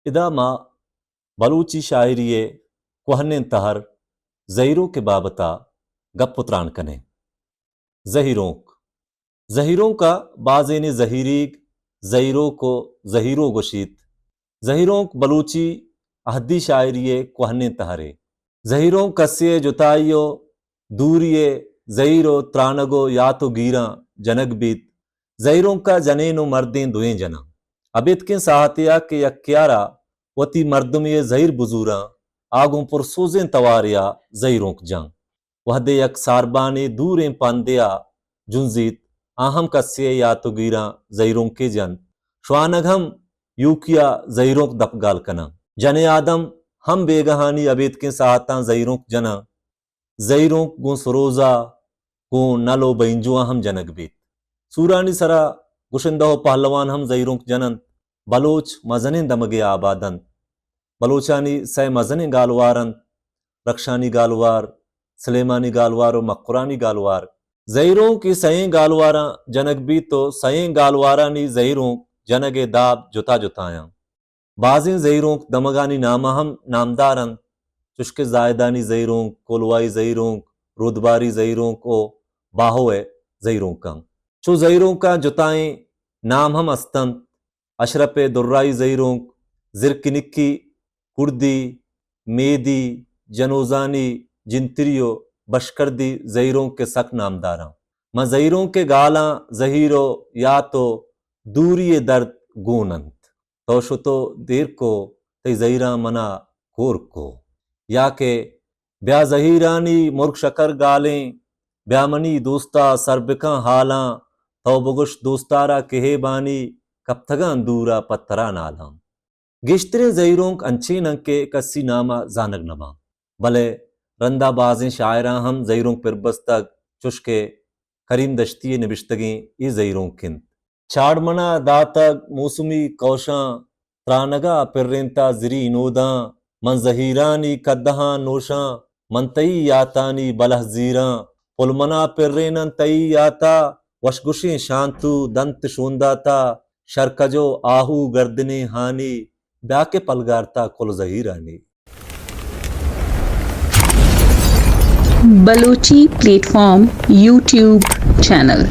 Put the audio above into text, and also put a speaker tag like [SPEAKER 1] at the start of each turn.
[SPEAKER 1] ادا ما بلوچی شاعری کوہن تہر زہیروں کے بابتا گپ پتران کنے زہیروں کا بازین زہیریگ زہیروں کو زہیروں گشیت زہیروں بلوچی اہدی شاعری کوہن تہرے زہیروں کسے جتائیو دوریے زہیرو ترانگو یا تو گیراں جنگ بیت زہیروں کا جنین و مردیں دوئیں جنا ابیت کے ساہتیا کے یکیارا وتی مردمی زہیر بزوراں آگوں پر سوزیں تواریا زہیروں جان وحدے یک ساربانے دوریں پاندیا جنزیت آہم کسے یا تو گیراں زہیروں کے جن شوانگ ہم یوکیا زہیروں دپگال کنا جن آدم ہم بے گہانی ابیت کے ساہتاں زہیروں جنا زہیروں گوں سروزا گوں نلو بینجواں ہم جنگ بیت سورانی سرا گشندہ پہلوان ہم زہیروں جنن بلوچ مزنیں دمگے آبادن بلوچانی سہ مزنیں گالوارن رکشانی گالوار سلیمانی گالوار و مقرانی گالوار زہیروں کی سہیں گالواراں جنگ بھی تو سہیں گالوارانی زہیروں جنگ داب جتا جتایاں بعضیں زہیروں دمگانی نامہ ہم نامدارن چشک زائدانی زہیروں کولوائی زہیروں رودباری زہیروں کو باہوے زہیروں کا چو زہیروں کا جتائیں نام ہم استن اشرف درائی زہیروں زرکنکی کردی میدی جنوزانی جنتریو بشکردی زہیروں کے سک نامداراں ماں زہیروں کے گالاں زہیرو یا تو دوری درد گوننت تو شتو دیر کو تی زہیراں منا کور کو یا کہ بیا زہیرانی مرگ شکر گالیں بیا منی دوستا سربکاں حالاں تو بگش دوستارا کہے بانی کپتگاں دورا پترا نالاں گشتریں زہیروں انچینن کے کسی نامہ زانگ نما بلے رندہ بازیں شاعراں ہم زہیروں پر بستگ چشکے کریم دشتی نبشتگیں ای زہیروں کن چھاڑ منا داتگ موسمی کوشاں ترانگا پررینتا زری نوداں من زہیرانی کدہاں نوشاں من تئی یاتانی بلہ زیراں پلمنا پررینن تئی یاتا وشگشیں شانتو دنت شونداتا شرکجو آہو گردنے ہانی بیا کے پلگارتا کل زہیرانی
[SPEAKER 2] Balochi platform YouTube channel